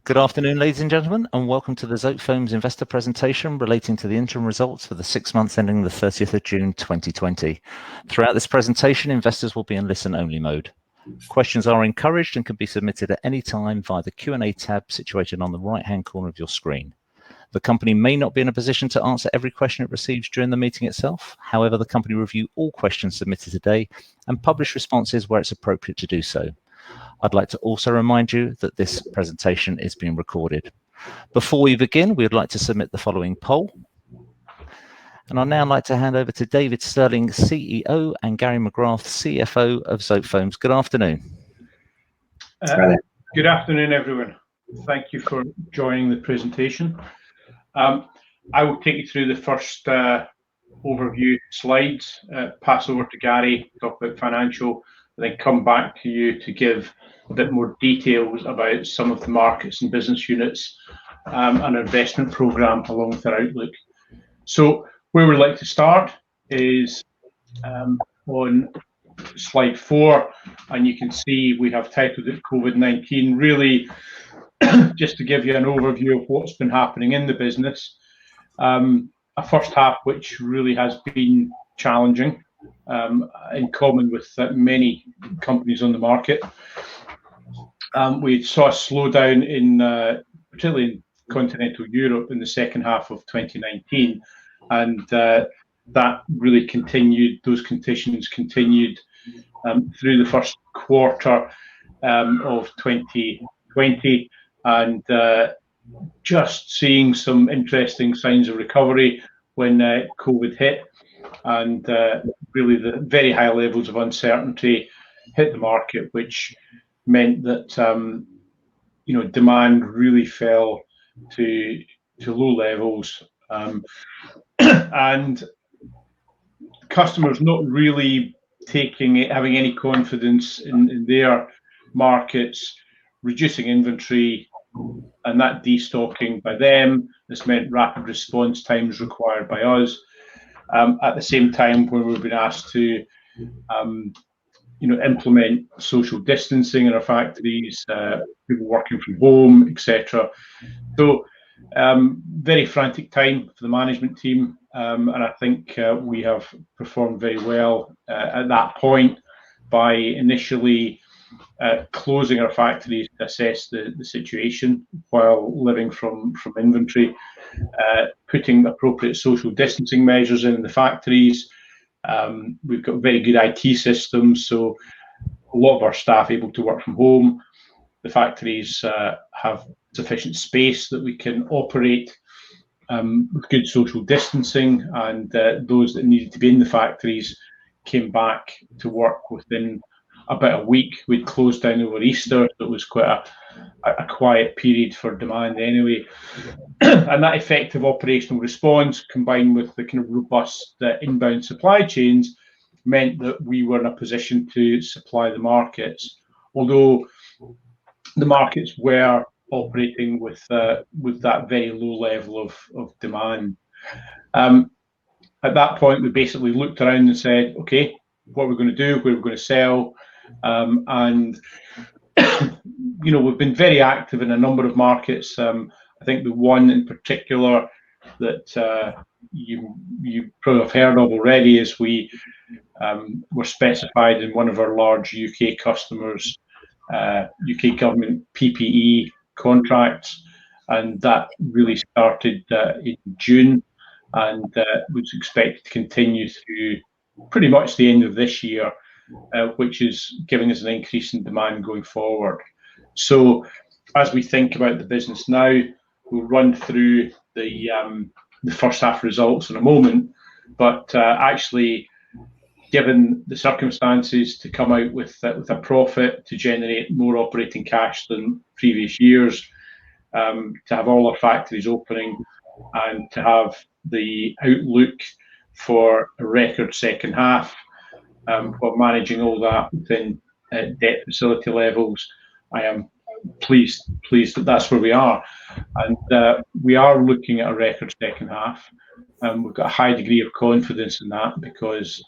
Good afternoon, ladies and gentlemen, and welcome to the ZOTEFOAMS investor presentation relating to the interim results for the 6 months ending the 30th of June 2020. Throughout this presentation, investors will be in listen-only mode. Questions are encouraged and can be submitted at any time via the Q&A tab situated on the right-hand corner of your screen. The company may not be in a position to answer every question it receives during the meeting itself. However, the company will review all questions submitted today and publish responses where it's appropriate to do so. I'd like to also remind you that this presentation is being recorded. Before we begin, we would like to submit the following poll. And I'd now like to hand over to David Stirling, CEO, and Gary McGrath, CFO of ZOTEFOAMS. Good afternoon. Good afternoon, everyone. Thank you for joining the presentation. I will take you through the first overview slides, pass over to Gary, talk about financial, and then come back to you to give a bit more details about some of the markets and business units and our investment programme along with our outlook. So where we'd like to start is on slide 4, and you can see we have titled it COVID-19, really just to give you an overview of what's been happening in the business. A first half which really has been challenging, in common with many companies on the market. We saw a slowdown in particularly in continental Europe in the second half of 2019, and that really continued. Those conditions continued through the first quarter of 2020, and just seeing some interesting signs of recovery when COVID hit, and really the very high levels of uncertainty hit the market, which meant that demand really fell to low levels, and customers not really having any confidence in their markets, reducing inventory, and that destocking by them has meant rapid response times required by us. At the same time, when we've been asked to implement social distancing in our factories, people working from home, etc. So very frantic time for the management team, and I think we have performed very well at that point by initially closing our factories to assess the situation while living from inventory, putting appropriate social distancing measures in the factories. We've got very good IT systems, so a lot of our staff able to work from home. The factories have sufficient space that we can operate with good social distancing, and those that needed to be in the factories came back to work within about a week. We'd closed down over Easter, so it was quite a quiet period for demand anyway. And that effective operational response, combined with the kind of robust inbound supply chains, meant that we were in a position to supply the markets, although the markets were operating with that very low level of demand. At that point, we basically looked around and said, okay, what we're going to do, where we're going to sell, and we've been very active in a number of markets. I think the one in particular that you probably have heard of already is we were specified in one of our large UK customers, UK government PPE contracts, and that really started in June, and was expected to continue through pretty much the end of this year, which is giving us an increase in demand going forward. So as we think about the business now, we'll run through the first half results in a moment, but actually, given the circumstances, to come out with a profit, to generate more operating cash than previous years, to have all our factories opening, and to have the outlook for a record second half, while managing all that within debt facility levels, I am pleased that that's where we are. And we are looking at a record second half, and we've got a high degree of confidence in that because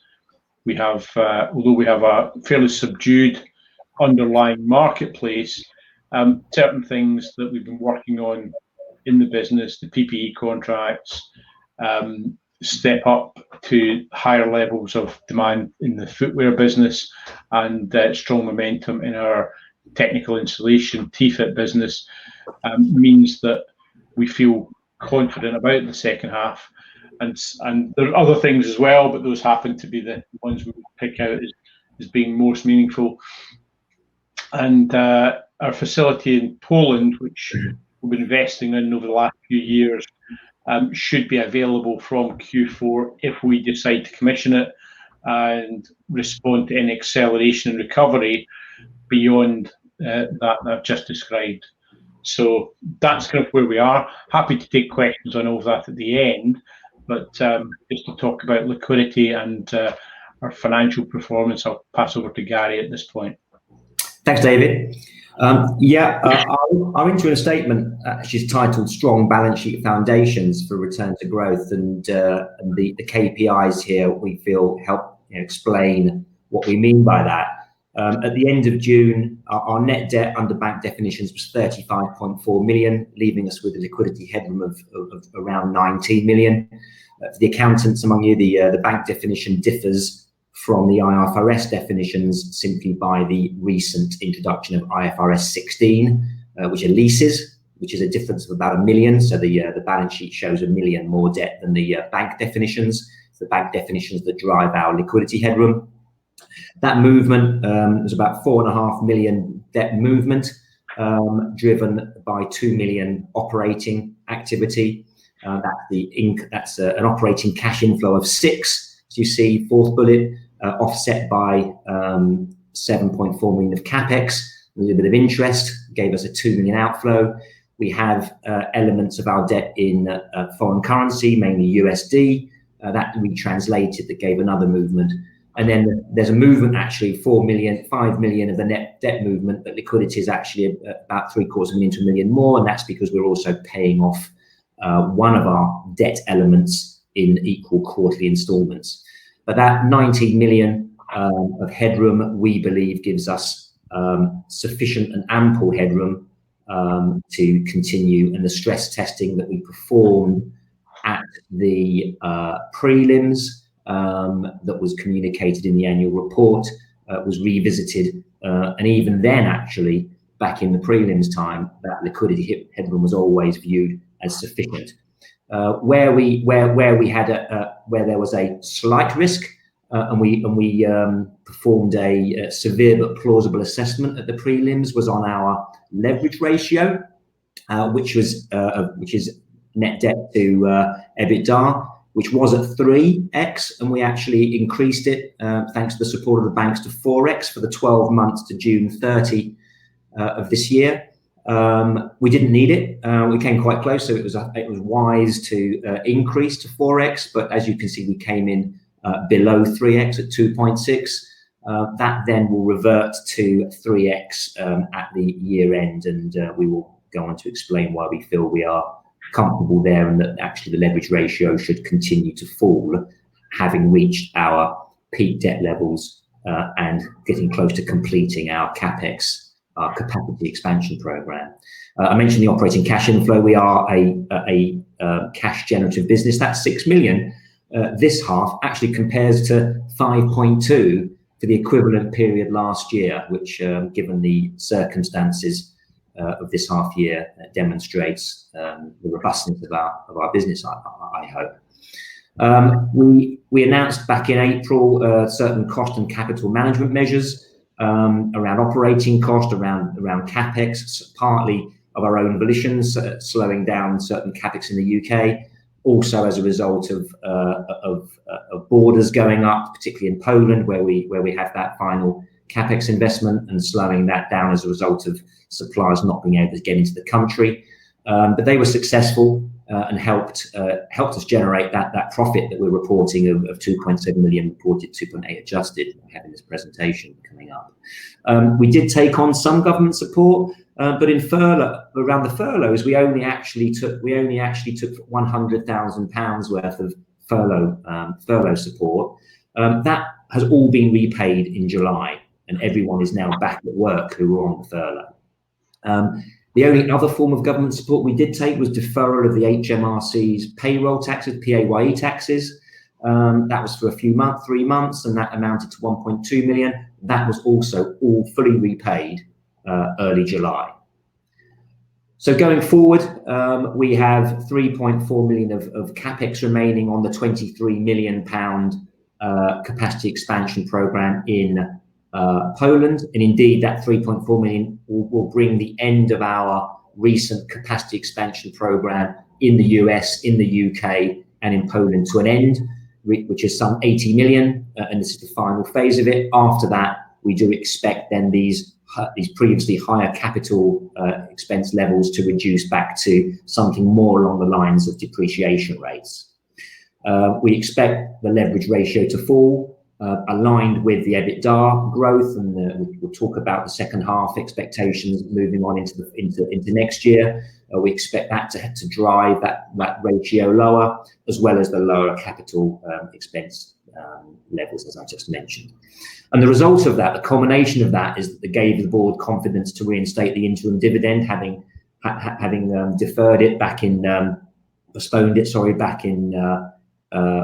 we have, although we have a fairly subdued underlying marketplace, certain things that we've been working on in the business, the PPE contracts, step up to higher levels of demand in the footwear business, and strong momentum in our technical installation TFIT business means that we feel confident about the second half. And there are other things as well, but those happen to be the ones we pick out as being most meaningful. And our facility in Poland, which we've been investing in over the last few years, should be available from Q4 if we decide to commission it and respond to any acceleration and recovery beyond that I've just described. So that's kind of where we are. Happy to take questions on all of that at the end, but just to talk about liquidity and our financial performance, I'll pass over to Gary at this point. Thanks, David. Our interim statement actually is titled "Strong Balance Sheet Foundations for Return to Growth," and the KPIs here we feel help explain what we mean by that. At the end of June, our net debt under bank definitions was 35.4 million, leaving us with a liquidity headroom of around 19 million. For the accountants among you, the bank definition differs from the IFRS definitions simply by the recent introduction of IFRS 16, which are leases, which is a difference of about 1 million. So the balance sheet shows 1 million more debt than the bank definitions. It's the bank definitions that drive our liquidity headroom. That movement was about 4.5 million debt movement, driven by 2 million operating activity. That's an operating cash inflow of 6, as you see, fourth bullet, offset by 7.4 million of capex, a little bit of interest, gave us a 2 million outflow. We have elements of our debt in foreign currency, mainly USD, that we translated, that gave another movement. And then there's a movement, actually 5 million of the net debt movement, but liquidity is actually about 750,000 to 1 million more, and that's because we're also paying off one of our debt elements in equal quarterly installments. But that 19 million of headroom, we believe, gives us sufficient and ample headroom to continue. And the stress testing that we performed at the prelims that was communicated in the annual report was revisited, and even then, actually, back in the prelims time, that liquidity headroom was always viewed as sufficient. Where there was a slight risk, and we performed a severe but plausible assessment at the prelims, was on our leverage ratio, which is net debt to EBITDA, which was at 3x, and we actually increased it thanks to the support of the banks to 4x for the 12 months to June 30 of this year. We didn't need it. We came quite close, so it was wise to increase to 4x. But as you can see, we came in below 3x at 2.6. That then will revert to 3x at the year end, and we will go on to explain why we feel we are comfortable there, and that actually the leverage ratio should continue to fall, having reached our peak debt levels and getting close to completing our capex, our capacity expansion program. I mentioned the operating cash inflow. We are a cash generative business. That 6 million this half actually compares to 5.2 for the equivalent period last year, which, given the circumstances of this half year, demonstrates the robustness of our business, I hope. We announced back in April certain cost and capital management measures around operating cost, around capex, partly of our own volitions, slowing down certain capex in the UK, also as a result of borders going up, particularly in Poland, where we have that final capex investment, and slowing that down as a result of suppliers not being able to get into the country. But they were successful and helped us generate that profit that we're reporting of 2.7 million, reported 2.8 adjusted, we have in this presentation coming up. We did take on some government support, but in around the furloughs, we only actually took 100,000 pounds worth of furlough support. That has all been repaid in July. and everyone is now back at work who were on the furlough. The only other form of government support we did take was deferral of the HMRC's payroll taxes, PAYE taxes. That was for a few months, 3 months, and that amounted to 1.2 million. That was also all fully repaid early July. So going forward, we have 3.4 million of capex remaining on the 23 million pound capacity expansion program in Poland, and indeed that 3.4 million will bring the end of our recent capacity expansion program in the US, in the UK, and in Poland to an end, which is some 80 million, and this is the final phase of it. After that, we do expect then these previously higher capital expense levels to reduce back to something more along the lines of depreciation rates. We expect the leverage ratio to fall, aligned with the EBITDA growth, and we'll talk about the second half expectations moving on into next year. We expect that to drive that ratio lower, as well as the lower capital expense levels, as I just mentioned. And the result of that, the combination of that, is that it gave the board confidence to reinstate the interim dividend, having deferred it back in, postponed it, sorry, back in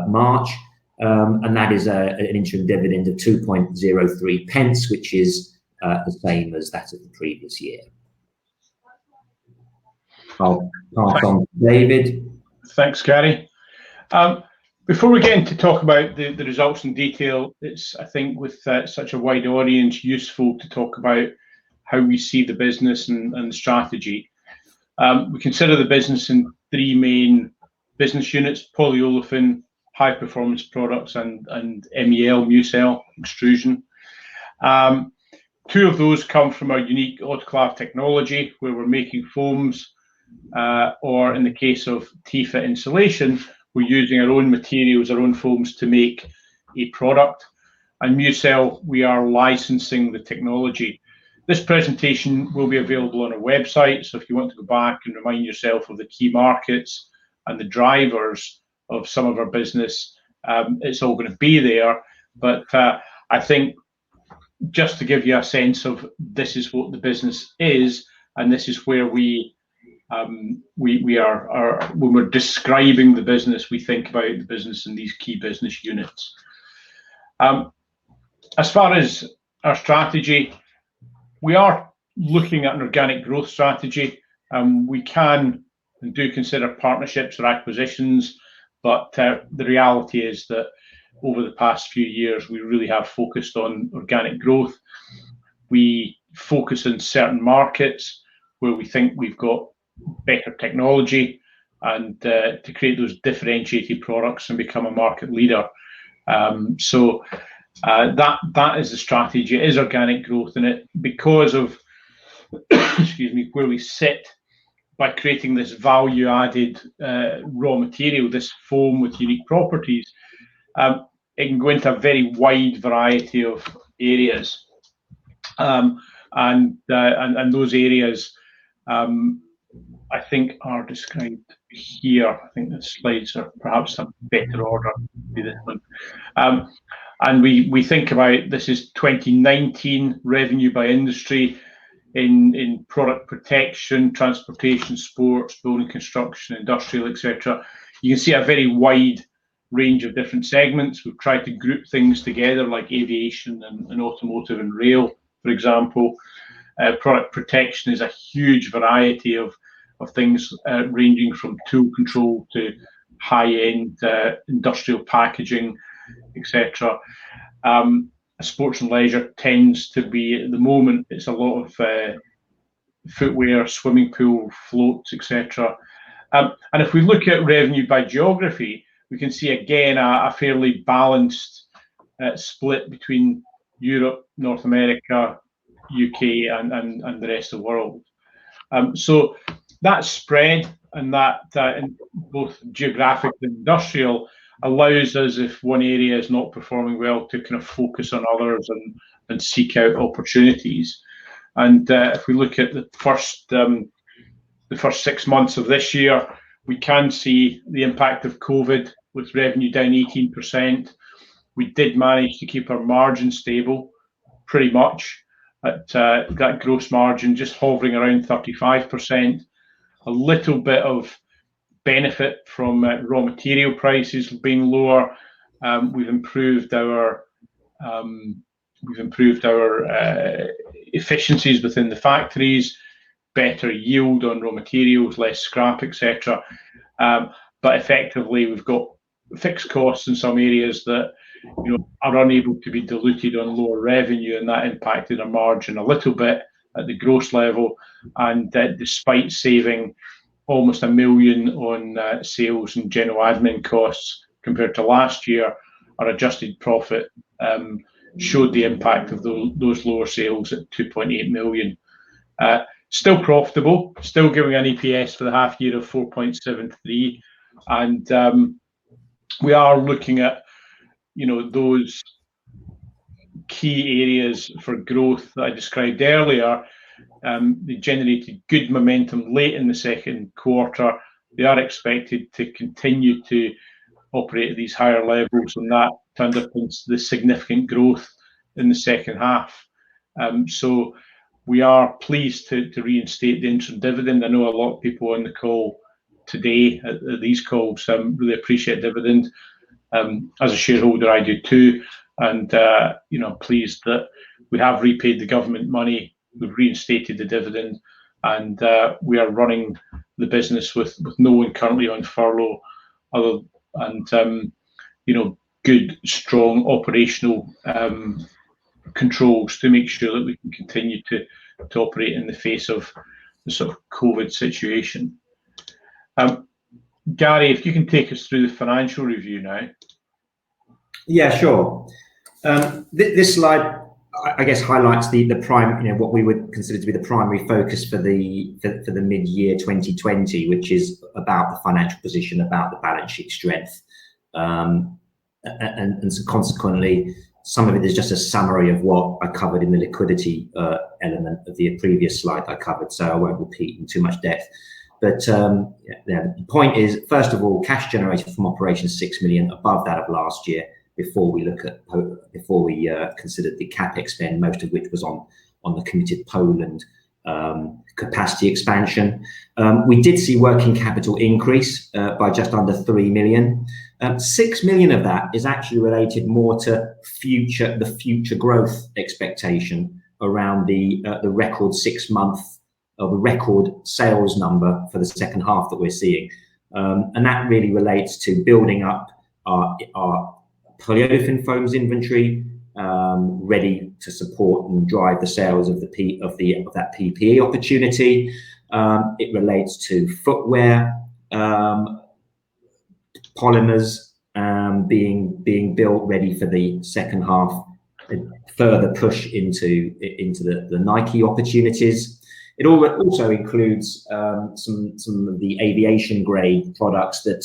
March. And that is an interim dividend of 2.03 pence, which is the same as that of the previous year. I'll pass on to David. Thanks, Gary. Before we get into talk about the results in detail, it's, I think, with such a wide audience, useful to talk about how we see the business and strategy. We consider the business in 3 main business units: polyolefin, high performance products, and MEL, Mucel extrusion. 2 of those come from our unique autoclave technology, where we're making foams, or in the case of TIFA insulation, we're using our own materials, our own foams to make a product. And Mucel, we are licensing the technology. This presentation will be available on our website, so if you want to go back and remind yourself of the key markets and the drivers of some of our business, it's all going to be there. But I think just to give you a sense of this is what the business is, and this is where we are when we're describing the business, we think about the business in these key business units. As far as our strategy, we are looking at an organic growth strategy. We can and do consider partnerships or acquisitions, but the reality is that over the past few years, we really have focused on organic growth. We focus in certain markets where we think we've got better technology, and to create those differentiated products and become a market leader. So that is the strategy. It is organic growth in it because of excuse me, where we sit by creating this value added raw material, this foam with unique properties. It can go into a very wide variety of areas, and those areas I think are described here. I think the slides are perhaps a better order to be this one. And we think about, this is 2019 revenue by industry in product protection, transportation, sports, building construction, industrial, etc. You can see a very wide range of different segments. We've tried to group things together, like aviation and automotive and rail, for example. Product protection is a huge variety of things, ranging from tool control to high-end industrial packaging, etc. Sports and leisure tends to be, at the moment, it's a lot of footwear, swimming pool, floats, etc. And if we look at revenue by geography, we can see again a fairly balanced split between Europe, North America, UK, and the rest of the world. So that spread and that in both geographic and industrial allows us, if one area is not performing well, to kind of focus on others and seek out opportunities. And if we look at the first 6 months of this year, we can see the impact of COVID with revenue down 18%. We did manage to keep our margin stable pretty much at that gross margin, just hovering around 35%. A little bit of benefit from raw material prices being lower. We've improved our efficiencies within the factories, better yield on raw materials, less scrap, etc. But effectively, we've got fixed costs in some areas that are unable to be diluted on lower revenue, and that impacted our margin a little bit at the gross level. And despite saving almost £1 million on sales and general admin costs compared to last year, our adjusted profit showed the impact of those lower sales at 2.8 million. Still profitable, still giving an EPS for the half year of 4.73, and we are looking at those key areas for growth that I described earlier. They generated good momentum late in the second quarter. They are expected to continue to operate at these higher levels, and that underpins the significant growth in the second half. So we are pleased to reinstate the interim dividend. I know a lot of people on the call today at these calls really appreciate dividend. As a shareholder, I do too, and pleased that we have repaid the government money, we've reinstated the dividend, and we are running the business with no one currently on furlough, and good, strong operational controls to make sure that we can continue to operate in the face of the sort of COVID situation. Gary, if you can take us through the financial review now. Yeah, sure. This slide, I guess, highlights the prime, what we would consider to be the primary focus for the mid-year 2020, which is about the financial position, about the balance sheet strength, and so consequently, some of it is just a summary of what I covered in the liquidity element of the previous slide I covered, so I won't repeat in too much depth. But the point is, first of all, cash generated from operations 6 million, above that of last year, before we considered the CapEx spend, most of which was on the committed Poland capacity expansion. We did see working capital increase by just under 3 million. 6 million of that is actually related more to the future growth expectation around the record 6 month of the record sales number for the second half that we're seeing, and that really relates to building up our polyolefin foams inventory, ready to support and drive the sales of that PPE opportunity. It relates to footwear polymers being built ready for the second half, further push into the Nike opportunities. It also includes some of the aviation grade products that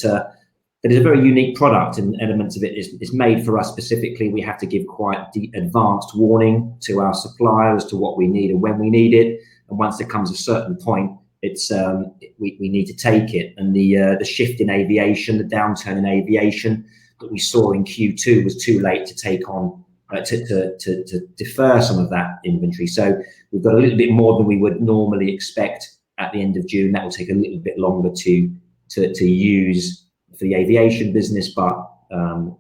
is a very unique product, and elements of it is made for us specifically. We have to give quite advanced warning to our suppliers to what we need and when we need it, and once there comes a certain point, it's we need to take it. And the shift in aviation, the downturn in aviation that we saw in Q2 was too late to take on to defer some of that inventory. So we've got a little bit more than we would normally expect at the end of June. That will take a little bit longer to use for the aviation business, but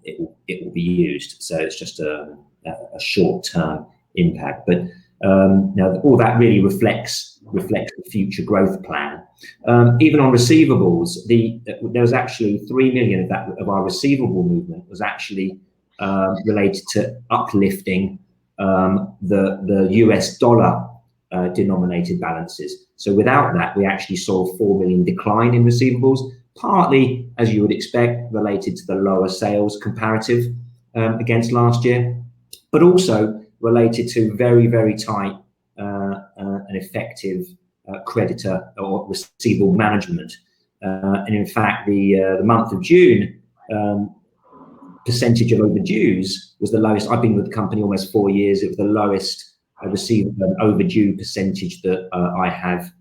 it will be used. So it's just a short-term impact. But now all that really reflects the future growth plan. Even on receivables, there was actually 3 million of our receivable movement was actually related to uplifting the US dollar denominated balances. So without that, we actually saw a 4 million decline in receivables, partly, as you would expect, related to the lower sales comparative against last year, but also related to very, very tight and effective creditor or receivable management. And in fact, the month of June, percentage of overdues was the lowest. I've been with the company almost 4 years. It was the lowest receivable overdue percentage that I have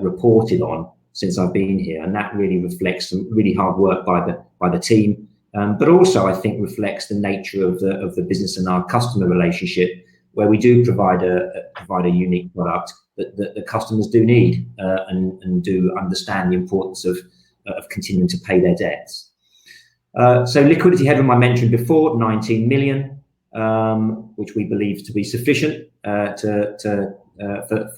reported on since I've been here, and that really reflects some really hard work by the team, but also I think reflects the nature of the business and our customer relationship, where we do provide a unique product that the customers do need and do understand the importance of continuing to pay their debts. So liquidity headroom I mentioned before, 19 million, which we believe to be sufficient for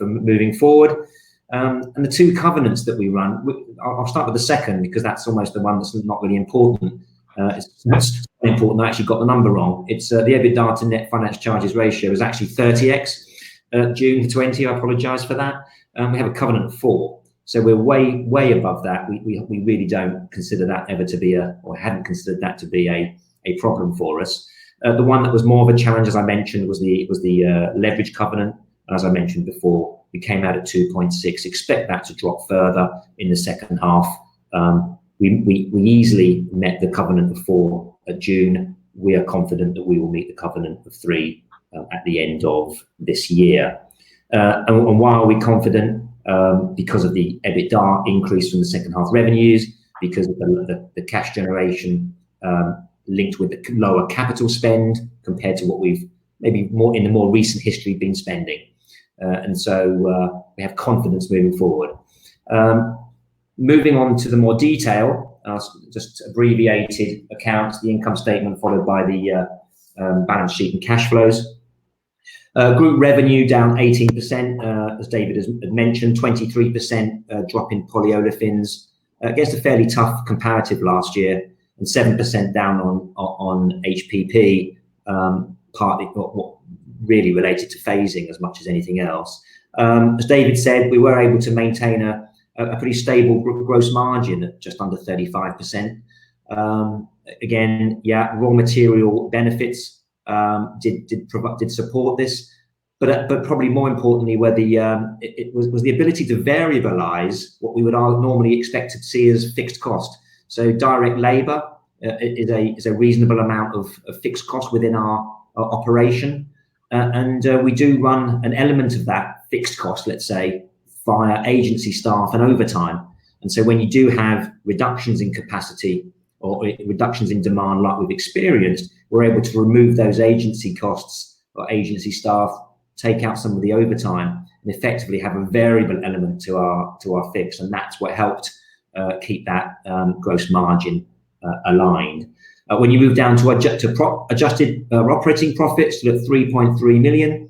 moving forward. And the two covenants that we run, I'll start with the second because that's almost the one that's not really important. It's not important. I actually got the number wrong. It's the EBITDA to net finance charges ratio is actually 30x. June 20. I apologise for that. We have a covenant of 4, so we're way above that. We really don't consider that ever to be or hadn't considered that to be a problem for us. The one that was more of a challenge, as I mentioned, was the leverage covenant. And as I mentioned before, we came out at 2.6. Expect that to drop further in the second half. We easily met the covenant of 4 at June. We are confident that we will meet the covenant of 3 at the end of this year. And why are we confident? Because of the EBITDA increase from the second half revenues, because of the cash generation linked with the lower capital spend compared to what we've maybe more in the more recent history been spending. And so we have confidence moving forward. Moving on to the more detail, just abbreviated accounts, the income statement followed by the balance sheet and cash flows. Group revenue down 18%, as David has mentioned, 23% drop in polyolefins against a fairly tough comparative last year, and 7% down on HPP, partly what really related to phasing as much as anything else. As David said, we were able to maintain a pretty stable gross margin at just under 35%. Again, yeah, raw material benefits did support this, but probably more importantly, it was the ability to variabilize what we would normally expect to see as fixed cost. So direct labour is a reasonable amount of fixed cost within our operation, and we do run an element of that fixed cost, let's say, via agency staff and overtime. And so when you do have reductions in capacity or reductions in demand like we've experienced, we're able to remove those agency costs or agency staff, take out some of the overtime, and effectively have a variable element to our fix, and that's what helped keep that gross margin aligned. When you move down to adjusted operating profits, at 3.3 million,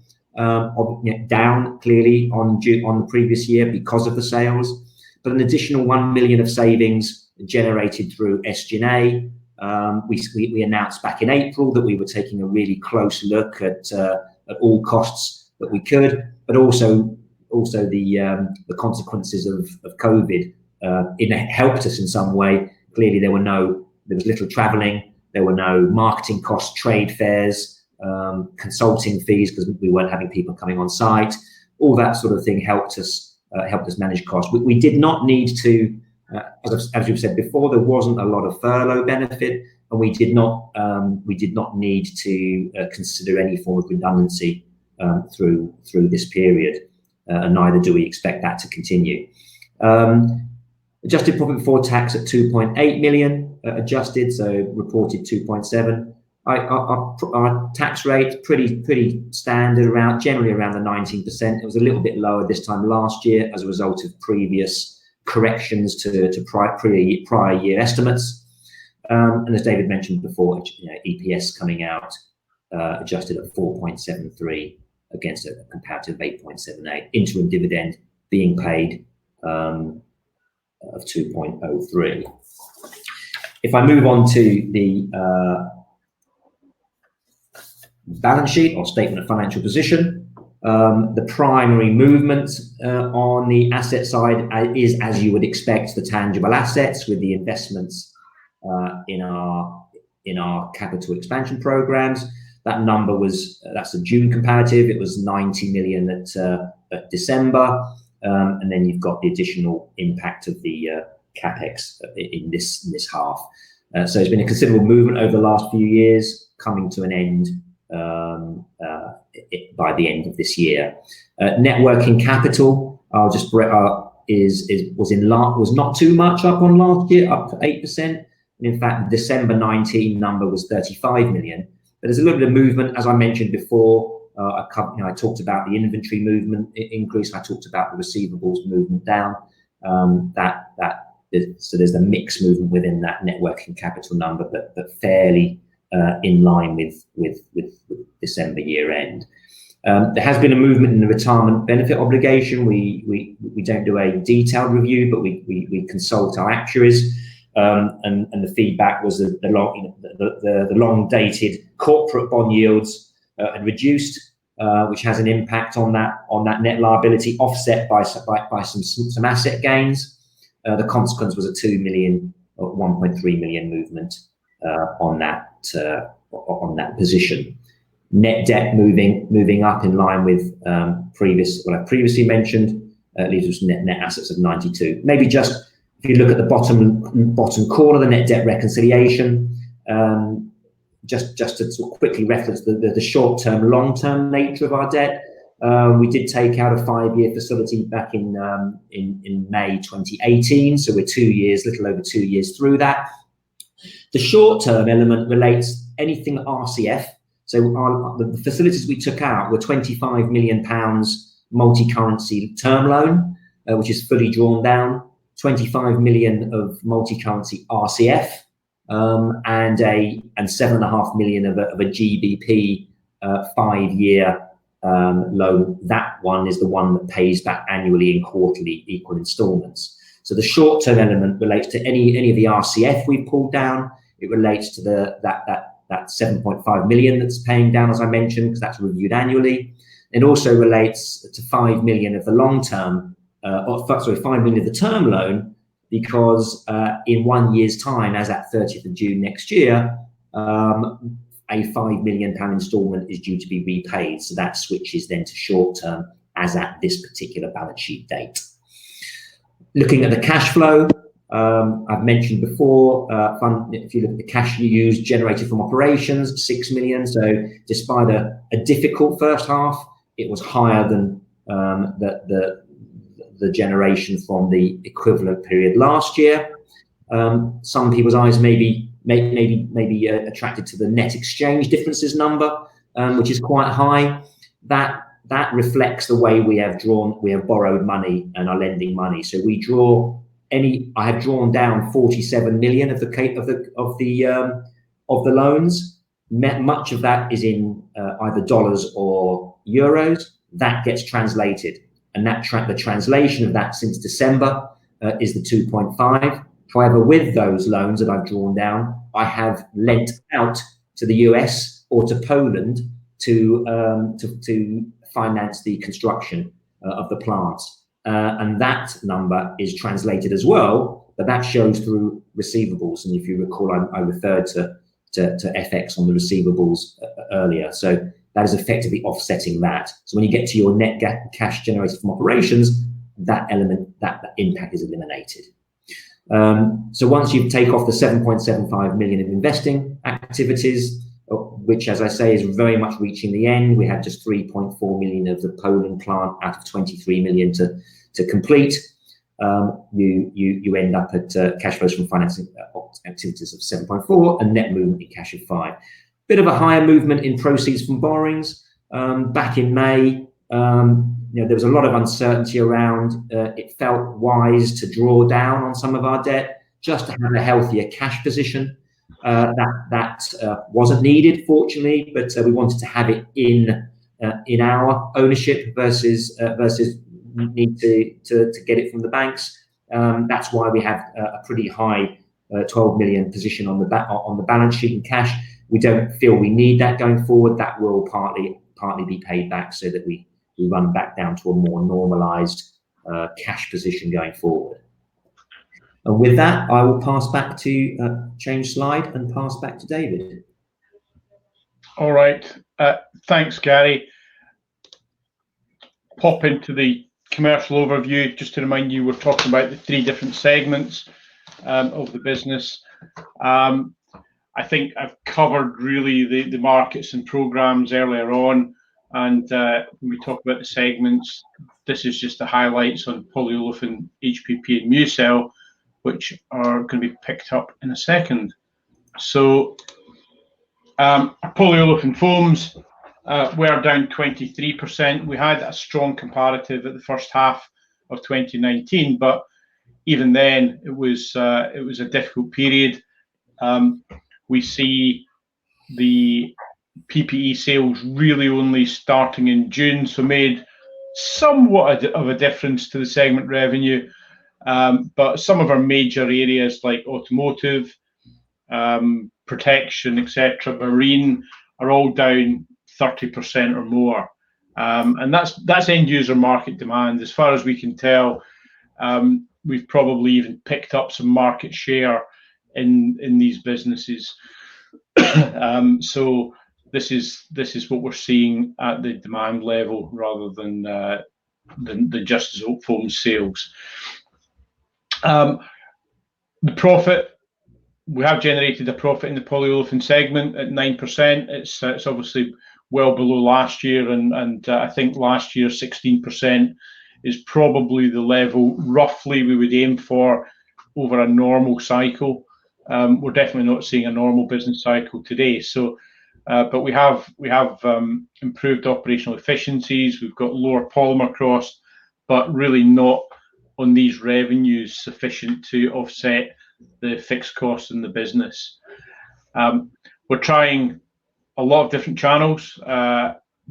down clearly on the previous year because of the sales, but an additional 1 million of savings generated through SG&A. We announced back in April that we were taking a really close look at all costs that we could, but also the consequences of COVID. It helped us in some way. Clearly, there was little travelling, there were no marketing costs, trade fairs, consulting fees because we weren't having people coming on site. All that sort of thing helped us manage costs. We did not need to, as we've said before, there wasn't a lot of furlough benefit, and we did not need to consider any form of redundancy through this period, and neither do we expect that to continue. Adjusted profit before tax at 2.8 million adjusted, so reported 2.7. Our tax rate pretty standard, generally around the 19%. It was a little bit lower this time last year as a result of previous corrections to prior year estimates. And as David mentioned before, EPS coming out adjusted at 4.73 against a comparative 8.78. Interim dividend being paid of 2.03. If I move on to the balance sheet or statement of financial position, the primary movement on the asset side is, as you would expect, the tangible assets with the investments in our capital expansion programs. That number that's a June comparative. It was 90 million at December, and then you've got the additional impact of the capex in this half. So it's been a considerable movement over the last few years, coming to an end by the end of this year. Net working capital, was not too much up on last year, up to 8%. And in fact, the December 19 number was 35 million. But there's a little bit of movement, as I mentioned before. I talked about the inventory movement increase. I talked about the receivables movement down. So there's a mixed movement within that net working capital number, but fairly in line with December year end. There has been a movement in the retirement benefit obligation. We don't do a detailed review, but we consult our actuaries, and the feedback was that the long dated corporate bond yields had reduced, which has an impact on that net liability, offset by some asset gains. The consequence was a 2 million or 1.3 million movement on that position. Net debt moving up in line with what I previously mentioned, leaves us net assets of 92. Maybe just if you look at the bottom corner, the net debt reconciliation, just to sort of quickly reference the short-term, long-term nature of our debt. We did take out a 5-year facility back in May 2018, so we're little over 2 years through that. The short-term element relates anything RCF. So the facilities we took out were £25 million multi-currency term loan, which is fully drawn down, 25 million of multi-currency RCF, and 7.5 million of a GBP 5-year loan. That one is the one that pays back annually in quarterly equal instalments. So the short-term element relates to any of the RCF we've pulled down. It relates to that 7.5 million that's paying down, as I mentioned, because that's reviewed annually. It also relates to 5 million of the long-term, 5 million of the term loan, because in 1 year's time, as at 30th of June next year, a £5 million instalment is due to be repaid. So that switches then to short-term as at this particular balance sheet date. Looking at the cash flow, I've mentioned before, if you look at the cash you use generated from operations, 6 million. So despite a difficult first half, it was higher than the generation from the equivalent period last year. Some people's eyes may be attracted to the net exchange differences number, which is quite high. That reflects the way we have borrowed money and are lending money. So I have drawn down 47 million of the loans. Much of that is in either dollars or euros. That gets translated, and the translation of that since December is the 2.5. However, with those loans that I've drawn down, I have lent out to the US or to Poland to finance the construction of the plants. And that number is translated as well, but that shows through receivables. And if you recall, I referred to FX on the receivables earlier. So that is effectively offsetting that. So when you get to your net cash generated from operations, that element, that impact is eliminated. So once you take off the 7.75 million in investing activities, which, as I say, is very much reaching the end. We had just 3.4 million of the Poland plant out of 23 million to complete. You end up at cash flows from financing activities of 7.4 and net movement in cash of 5. Bit of a higher movement in proceeds from borrowings. Back in May, there was a lot of uncertainty around. It felt wise to draw down on some of our debt just to have a healthier cash position. That wasn't needed, fortunately, but we wanted to have it in our ownership versus need to get it from the banks. That's why we have a pretty high 12 million position on the balance sheet in cash. We don't feel we need that going forward. That will partly be paid back so that we run back down to a more normalized cash position going forward. And with that, I will pass back to change slide and pass back to David. All right. Thanks, Gary. Pop into the commercial overview. Just to remind you, we're talking about the 3 different segments of the business. I think I've covered really the markets and programs earlier on. And when we talk about the segments, this is just the highlights on polyolefin, HPP and MuCell, which are going to be picked up in a second. So polyolefin foams, we're down 23%. We had a strong comparative at the first half of 2019, but even then it was a difficult period. We see the PPE sales really only starting in June, so made somewhat of a difference to the segment revenue. But some of our major areas like automotive, protection, etc., marine, are all down 30% or more. And that's end user market demand. As far as we can tell, we've probably even picked up some market share in these businesses. So this is what we're seeing at the demand level rather than just ZOTEFOAMS sales. The profit, we have generated a profit in the polyolefin segment at 9%. It's obviously well below last year, and I think last year 16% is probably the level roughly we would aim for over a normal cycle. We're definitely not seeing a normal business cycle today. So, but we have improved operational efficiencies. We've got lower polymer costs, but really not on these revenues sufficient to offset the fixed costs in the business. We're trying a lot of different channels,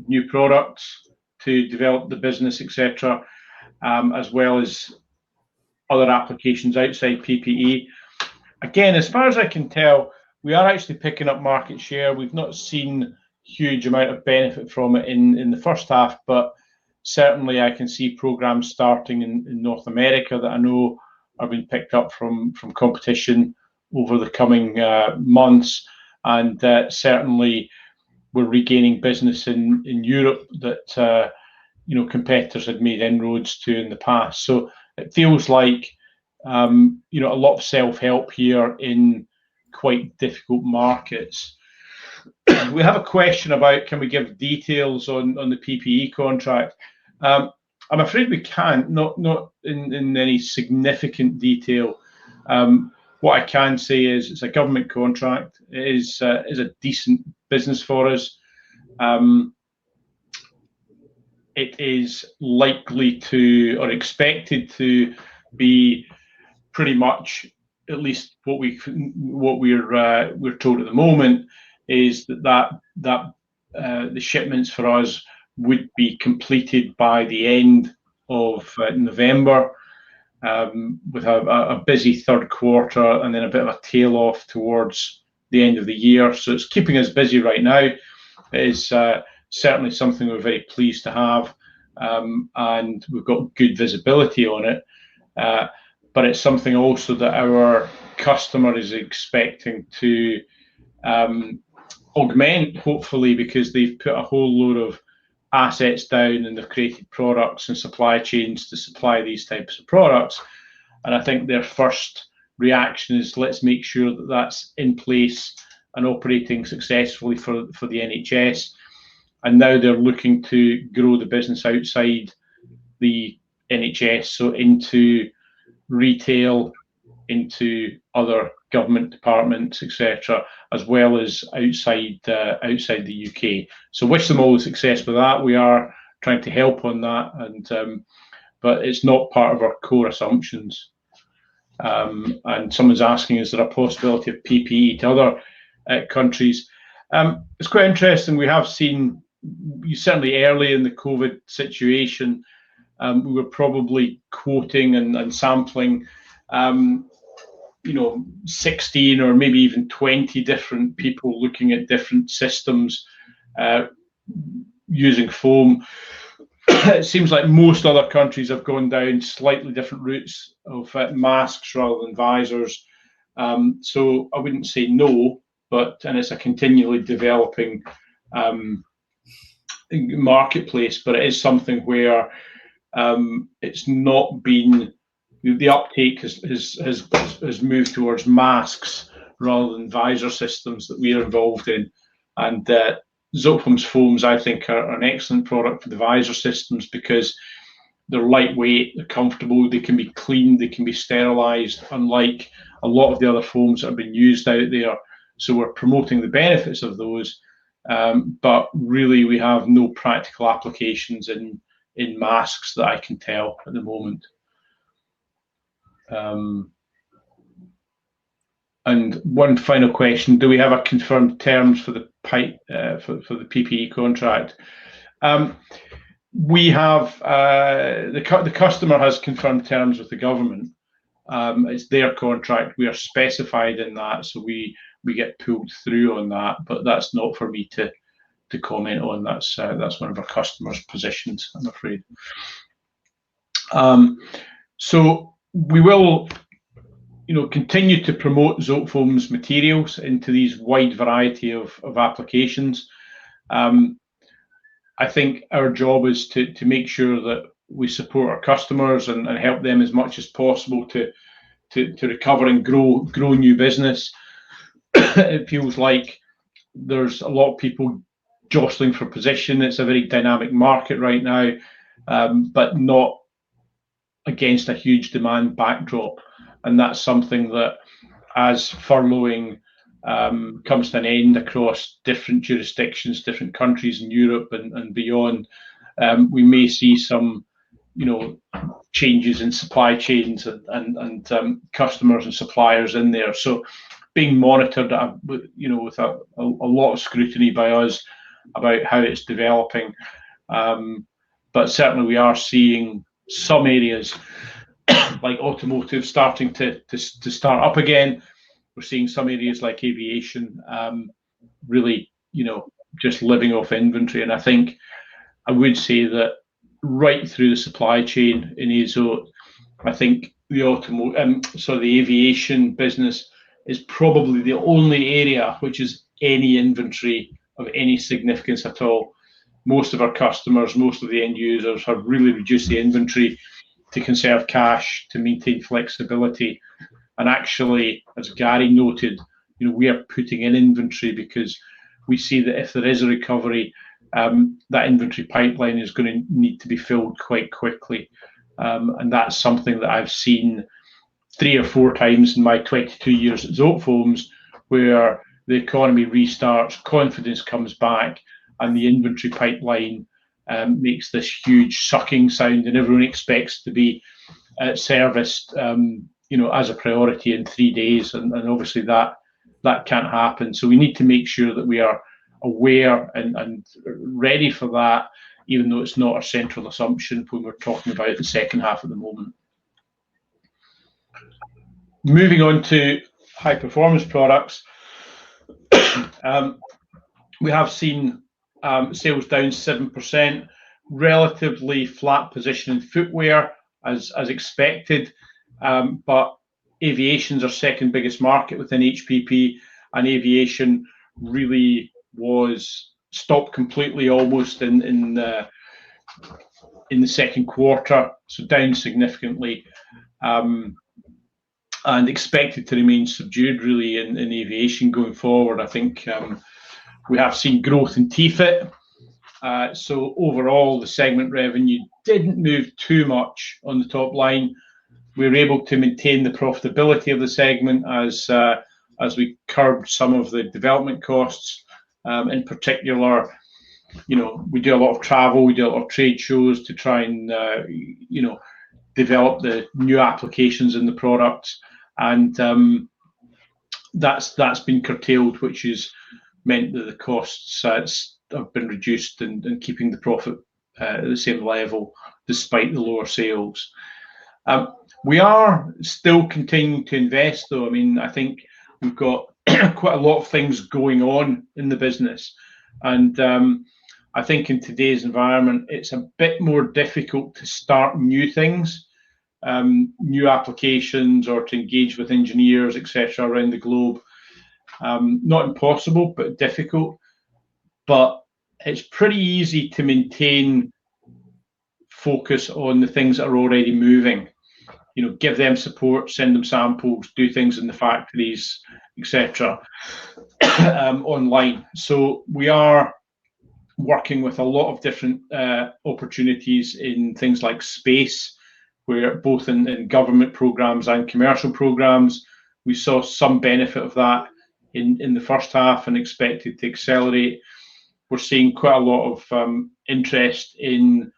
new products to develop the business, etc., as well as other applications outside PPE. Again, as far as I can tell, we are actually picking up market share. We've not seen huge amount of benefit from it in the first half, but certainly I can see programs starting in North America that I know are being picked up from competition over the coming months, and certainly we're regaining business in Europe that competitors had made inroads to in the past. So it feels like a lot of self-help here in quite difficult markets. We have a question about, can we give details on the PPE contract? I'm afraid we can't, not in any significant detail. What I can say is it's a government contract. It is a decent business for us. It is likely to, or expected to be, pretty much, at least what we're told at the moment, is that the shipments for us would be completed by the end of November, with a busy third quarter and then a bit of a tail off towards the end of the year. So it's keeping us busy right now. It is certainly something we're very pleased to have, and we've got good visibility on it. But it's something also that our customer is expecting to augment, hopefully, because they've put a whole load of assets down and they've created products and supply chains to supply these types of products. And I think their first reaction is, let's make sure that that's in place and operating successfully for the NHS. And now they're looking to grow the business outside the NHS, so into retail, into other government departments, etc., as well as outside the UK. So wish them all the success with that. We are trying to help on that, and but it's not part of our core assumptions. And someone's asking, is there a possibility of PPE to other countries? It's quite interesting. We have seen, certainly early in the COVID situation, we were probably quoting and sampling 16 or maybe even 20 different people looking at different systems using foam. It seems like most other countries have gone down slightly different routes of masks rather than visors. So I wouldn't say no, and it's a continually developing marketplace, but it is something where it's not been, the uptake has moved towards masks rather than visor systems that we are involved in. And ZOTEFOAMS foams, I think, are an excellent product for the visor systems because they're lightweight, they're comfortable, they can be cleaned, they can be sterilised, unlike a lot of the other foams that have been used out there. So we're promoting the benefits of those, but really we have no practical applications in masks that I can tell at the moment. And one final question: do we have a confirmed terms for the for the PPE contract? We have the customer has confirmed terms with the government. It's their contract. We are specified in that, so we get pulled through on that. But that's not for me to comment on. That's one of our customers' positions, I'm afraid. So we will, continue to promote ZOTEFOAMS materials into these wide variety of applications. I think our job is to make sure that we support our customers and help them as much as possible to recover and grow new business. It feels like there's a lot of people jostling for position. It's a very dynamic market right now, but not against a huge demand backdrop. And that's something that, as furloughing comes to an end across different jurisdictions, different countries in Europe and beyond, we may see some, changes in supply chains and customers and suppliers in there. So being monitored, with a lot of scrutiny by us about how it's developing. But certainly we are seeing some areas like automotive starting to start up again. We're seeing some areas like aviation really, just living off inventory. And I think I would say that right through the supply chain in AZOTE, I think the aviation business is probably the only area which is any inventory of any significance at all. Most of our customers, most of the end users have really reduced the inventory to conserve cash, to maintain flexibility. And actually, as Gary noted, we are putting in inventory because we see that if there is a recovery, that inventory pipeline is going to need to be filled quite quickly. And that's something that I've seen 3 or 4 times in my 22 years at ZOTEFOAMS, where the economy restarts, confidence comes back, and the inventory pipeline makes this huge sucking sound, and everyone expects to be serviced, as a priority in 3 days, and obviously that can't happen. So we need to make sure that we are aware and ready for that, even though it's not our central assumption when we're talking about the second half at the moment. Moving on to high performance products, we have seen sales down 7%, relatively flat position in footwear as expected, but aviation's our second biggest market within HPP, and aviation really was stopped completely almost in the second quarter, so down significantly, and expected to remain subdued really in aviation going forward. I think we have seen growth in TFIT. So overall, the segment revenue didn't move too much on the top line. We were able to maintain the profitability of the segment as we curbed some of the development costs. In particular, we do a lot of travel, we do a lot of trade shows to try and develop the new applications in the products, and that's been curtailed, which has meant that the costs have been reduced and keeping the profit at the same level despite the lower sales. We are still continuing to invest, though. I mean, I think we've got quite a lot of things going on in the business, and I think in today's environment it's a bit more difficult to start new things, new applications, or to engage with engineers, etc., around the globe. Not impossible, but difficult. But it's pretty easy to maintain focus on the things that are already moving. Give them support, send them samples, do things in the factories, etc., online. So we are working with a lot of different opportunities in things like space, where both in government programs and commercial programs, we saw some benefit of that in the first half and expected to accelerate. we're seeing quite a lot of interest in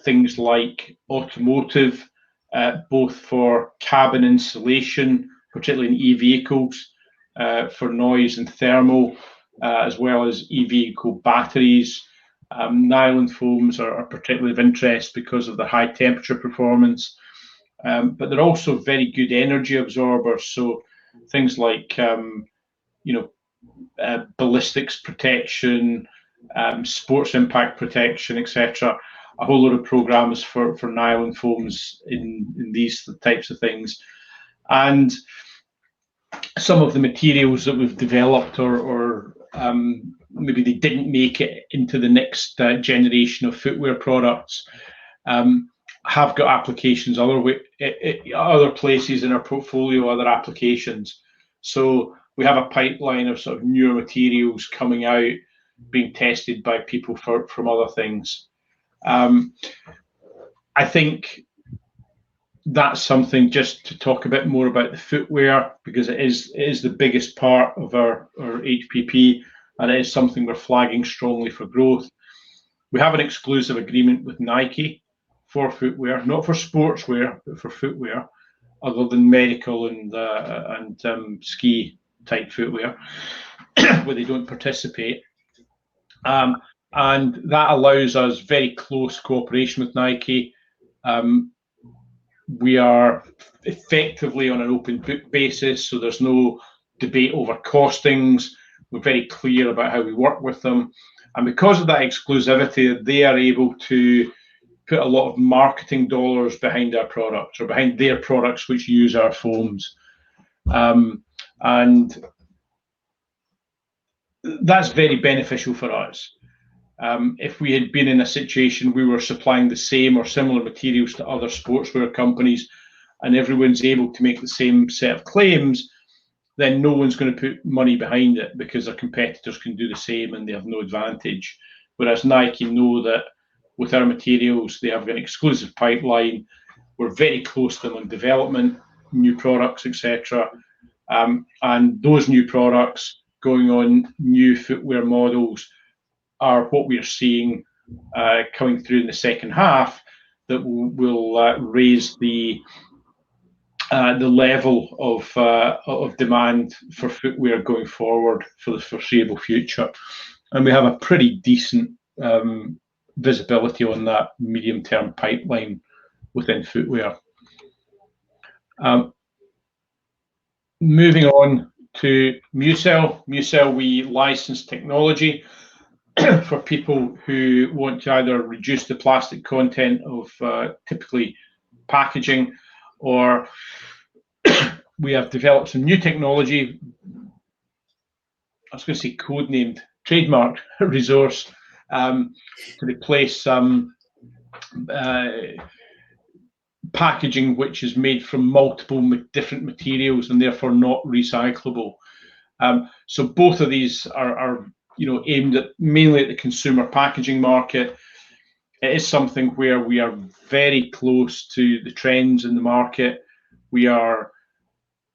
things like automotive, both for cabin insulation, particularly in e-vehicles, for noise and thermal, as well as e-vehicle batteries. Nylon foams are particularly of interest because of the high temperature performance, but they're also very good energy absorbers. So things like ballistics protection, sports impact protection, etc. A whole lot of programs for nylon foams in these types of things. And some of the materials that we've developed or maybe they didn't make it into the next generation of footwear products, have got applications other places in our portfolio, other applications. So we have a pipeline of sort of newer materials coming out, being tested by people from other things. I think that's something just to talk a bit more about the footwear, because it is the biggest part of our HPP, and it is something we're flagging strongly for growth. We have an exclusive agreement with Nike for footwear, not for sportswear, but for footwear, other than medical and ski type footwear, where they don't participate. And that allows us very close cooperation with Nike. We are effectively on an open book basis, so there's no debate over costings. We're very clear about how we work with them. And because of that exclusivity, they are able to put a lot of marketing dollars behind our products, or behind their products which use our foams. And that's very beneficial for us. If we had been in a situation we were supplying the same or similar materials to other sportswear companies, and everyone's able to make the same set of claims, then no one's going to put money behind it, because their competitors can do the same and they have no advantage. Whereas Nike know that with our materials, they have an exclusive pipeline. We're very close to them on development, new products, etc. And those new products going on new footwear models are what we are seeing coming through in the second half, that will raise the level of demand for footwear going forward for the foreseeable future. And we have a pretty decent visibility on that medium-term pipeline within footwear. Moving on to MuCell. MuCell, we license technology for people who want to either reduce the plastic content of typically packaging, or we have developed some new technology, I was going to say codenamed, trademarked resource, to replace packaging which is made from multiple different materials and therefore not recyclable. So both of these are aimed at mainly at the consumer packaging market. It is something where we are very close to the trends in the market. We are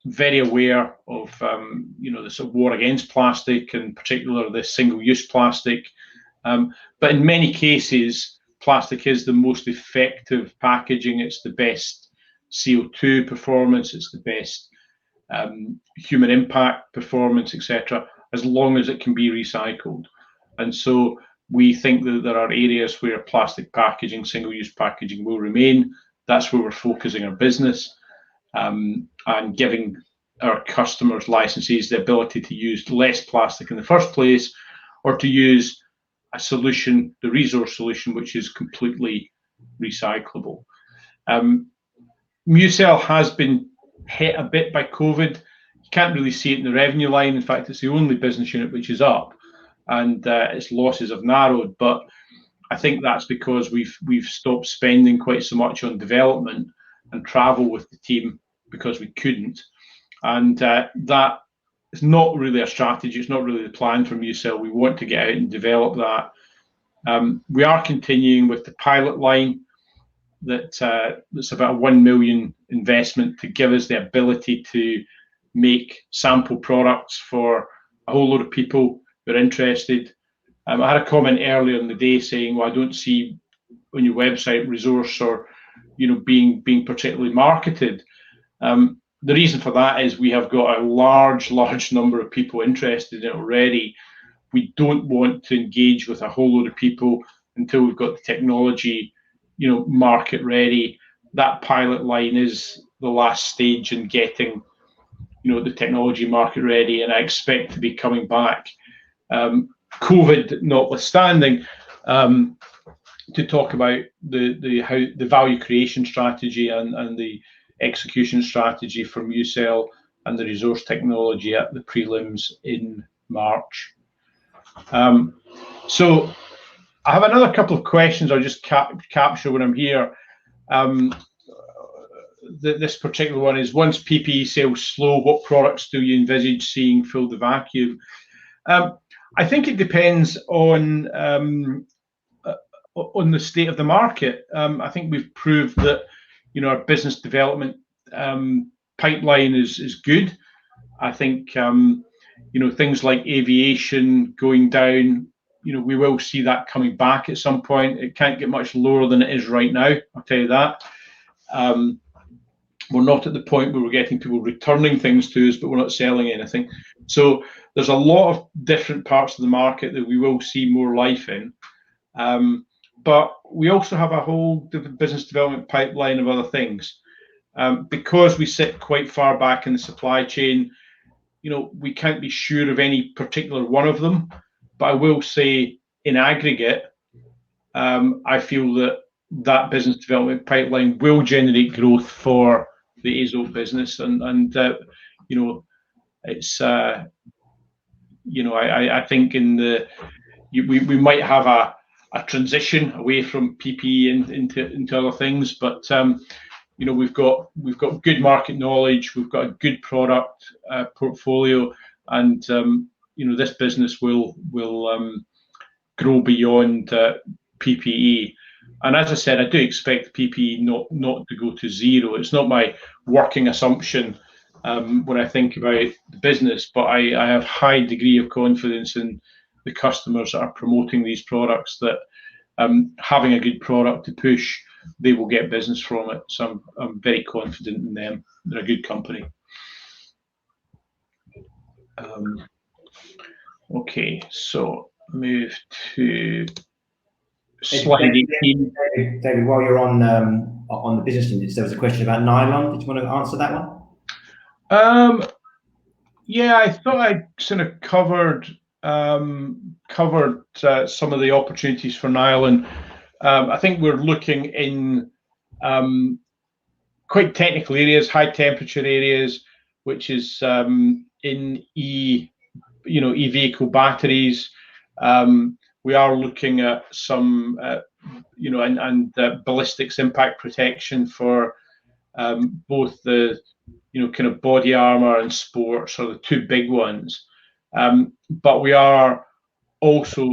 very aware of the sort of war against plastic, and in particular the single-use plastic. But in many cases, plastic is the most effective packaging. It's the best CO2 performance. It's the best human impact performance, etc., as long as it can be recycled. And so we think that there are areas where plastic packaging, single-use packaging will remain. That's where we're focusing our business, and giving our customers, licensees, the ability to use less plastic in the first place, or to use a solution, the resource solution, which is completely recyclable. MuCell has been hit a bit by COVID. You can't really see it in the revenue line. In fact, it's the only business unit which is up, and its losses have narrowed. But I think that's because we've stopped spending quite so much on development and travel with the team, because we couldn't. And that is not really a strategy. It's not really the plan for MuCell. We want to get out and develop that. We are continuing with the pilot line. That's about a 1 million investment to give us the ability to make sample products for a whole lot of people who are interested. I had a comment earlier in the day saying, well, I don't see on your website resource or, being particularly marketed. The reason for that is we have got a large number of people interested in it already. We don't want to engage with a whole load of people until we've got the technology, market ready. That pilot line is the last stage in getting, the technology market ready, and I expect to be coming back, COVID notwithstanding, to talk about the value creation strategy and the execution strategy for MuCell and the resource technology at the prelims in March. So I have another couple of questions I'll just capture when I'm here. This particular one is, once PPE sales slow, what products do you envisage seeing fill the vacuum? I think it depends on the state of the market. I think we've proved that, our business development pipeline is good. I think, things like aviation going down, we will see that coming back at some point. It can't get much lower than it is right now, I'll tell you that. We're not at the point where we're getting people returning things to us, but we're not selling anything. So there's a lot of different parts of the market that we will see more life in. But we also have a whole business development pipeline of other things. Because we sit quite far back in the supply chain, we can't be sure of any particular one of them. But I will say, in aggregate, I feel that business development pipeline will generate growth for the AZOTE business, and it's I think we might have a transition away from PPE into other things, but we've got good market knowledge, we've got a good product portfolio, and this business will grow beyond PPE. And as I said, I do expect PPE not to go to zero. It's not my working assumption when I think about the business, but I have high degree of confidence in the customers that are promoting these products, that having a good product to push, they will get business from it. So I'm very confident in them. They're a good company. Okay, so move to slide 18. David, while you're on the business units, there was a question about nylon. Did you want to answer that one? Yeah, I thought I sort of covered some of the opportunities for nylon. I think we're looking in quite technical areas, high temperature areas, which is in e-vehicle batteries. We are looking at some, and ballistics impact protection for both the, kind of body armor and sports are the two big ones. But we are also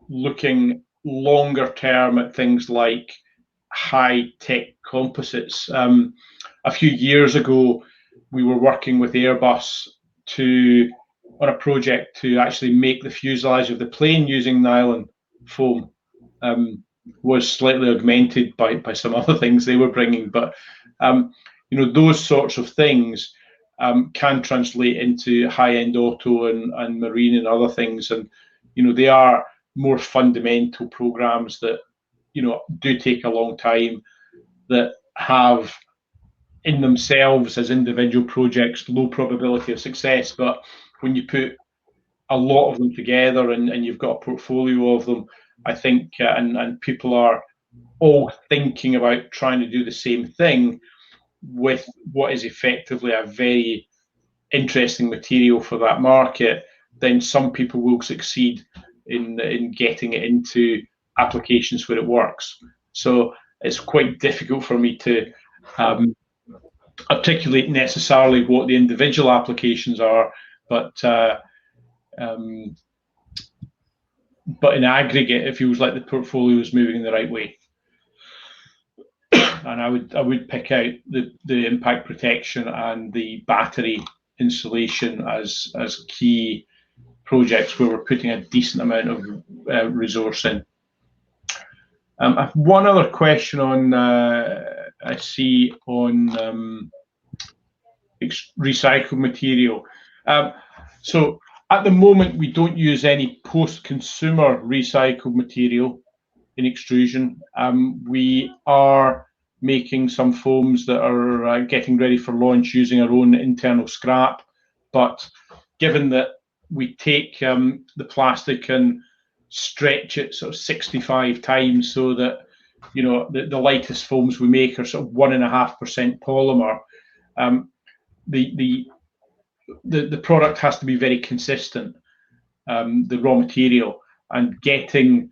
looking longer term at things like high tech composites. A few years ago, we were working with Airbus on a project to actually make the fuselage of the plane using nylon foam. Was slightly augmented by some other things they were bringing, but those sorts of things can translate into high-end auto and marine and other things, and they are more fundamental programs that do take a long time, that have in themselves as individual projects low probability of success, but when you put a lot of them together and you've got a portfolio of them, I think and people are all thinking about trying to do the same thing with what is effectively a very interesting material for that market, then some people will succeed in getting it into applications where it works. So it's quite difficult for me to articulate necessarily what the individual applications are, but in aggregate, it feels like the portfolio is moving in the right way. And I would pick out the impact protection and the battery insulation as key projects where we're putting a decent amount of resource in. I have one other question on I see on recycled material. So at the moment, we don't use any post-consumer recycled material in extrusion. We are making some foams that are getting ready for launch using our own internal scrap. But given that we take the plastic and stretch it sort of 65 times so that, you know, the lightest foams we make are sort of 1.5% polymer, the product has to be very consistent, the raw material, and getting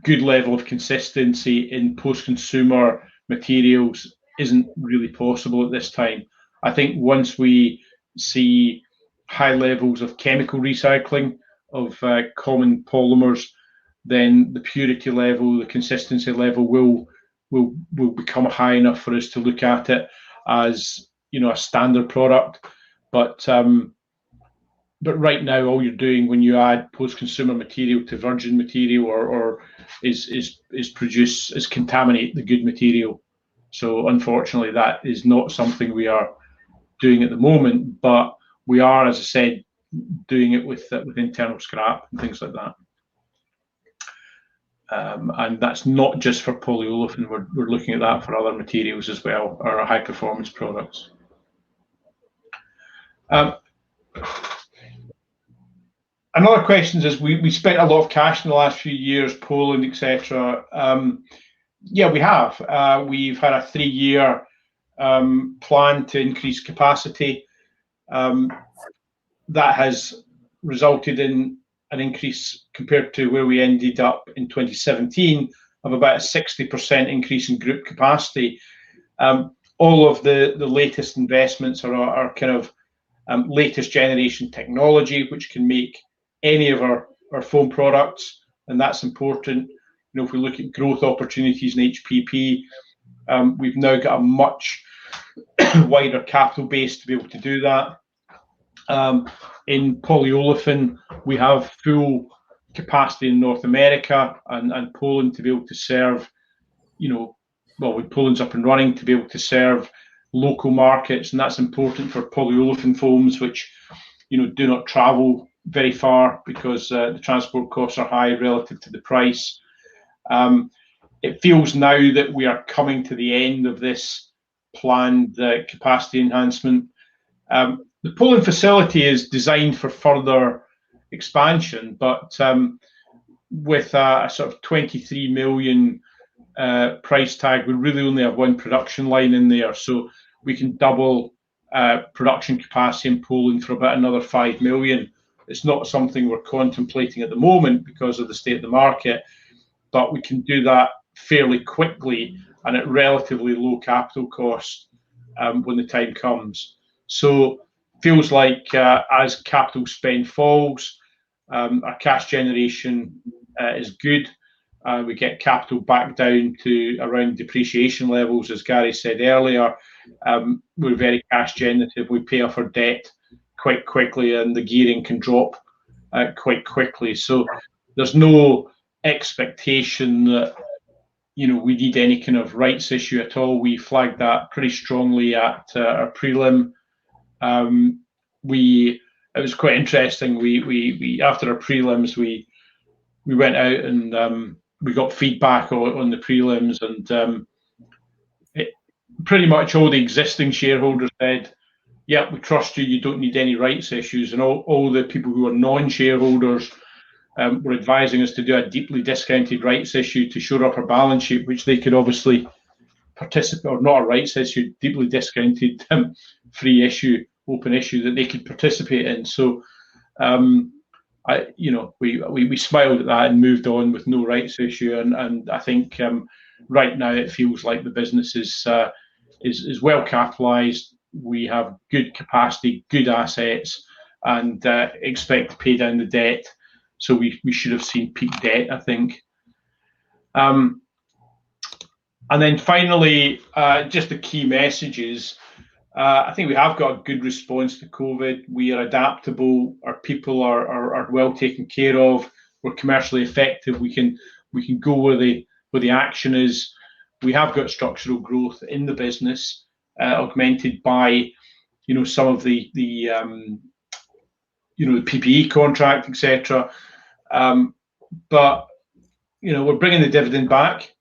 good level of consistency in post-consumer materials isn't really possible at this time. I think once we see high levels of chemical recycling of common polymers, then the purity level, the consistency level will become high enough for us to look at it as, you know, a standard product. But right now, all you're doing when you add post-consumer material to virgin material or is contaminate the good material. So unfortunately, that is not something we are doing at the moment. But we are, as I said, doing it with internal scrap and things like that. And that's not just for polyolefin. We're looking at that for other materials as well, or high performance products. Another question is, we spent a lot of cash in the last few years, Poland, etc. Yeah, we have. We've had a 3-year plan to increase capacity. That has resulted in an increase compared to where we ended up in 2017 of about a 60% increase in group capacity. All of the latest investments are kind of latest generation technology, which can make any of our foam products, and that's important. You know, if we look at growth opportunities in HPP, we've now got a much wider capital base to be able to do that. In polyolefin, we have full capacity in North America and Poland to be able to serve, you know, well, with Poland's up and running, to be able to serve local markets, and that's important for polyolefin foams, which, you know, do not travel very far because the transport costs are high relative to the price. It feels now that we are coming to the end of this planned capacity enhancement. The Poland facility is designed for further expansion, but with a sort of 23 million price tag, we really only have one production line in there, so we can double production capacity in Poland for about another 5 million. It's not something we're contemplating at the moment because of the state of the market, but we can do that fairly quickly and at relatively low capital cost when the time comes. So feels like as capital spend falls, our cash generation is good. We get capital back down to around depreciation levels, as Gary said earlier. We're very cash generative. We pay off our debt quite quickly, and the gearing can drop quite quickly. So there's no expectation that, you know, we need any kind of rights issue at all. We flagged that pretty strongly at our prelim. It was quite interesting. We after our prelims, we went out and we got feedback on the prelims, and pretty much all the existing shareholders said, "Yeah, we trust you. You don't need any rights issues." And all the people who are non-shareholders were advising us to do a deeply discounted rights issue to shore up our balance sheet, which they could obviously participate, or not a rights issue, deeply discounted free issue, open issue that they could participate in. So, we smiled at that and moved on with no rights issue. And I think right now it feels like the business is well capitalised. We have good capacity, good assets, and expect to pay down the debt. So we should have seen peak debt, I think. And then finally, just the key messages. I think we have got a good response to COVID. We are adaptable. Our people are well taken care of. We're commercially effective. We can go where the action is. We have got structural growth in the business, augmented by some of the PPE contract, etc. But we're bringing the dividend back.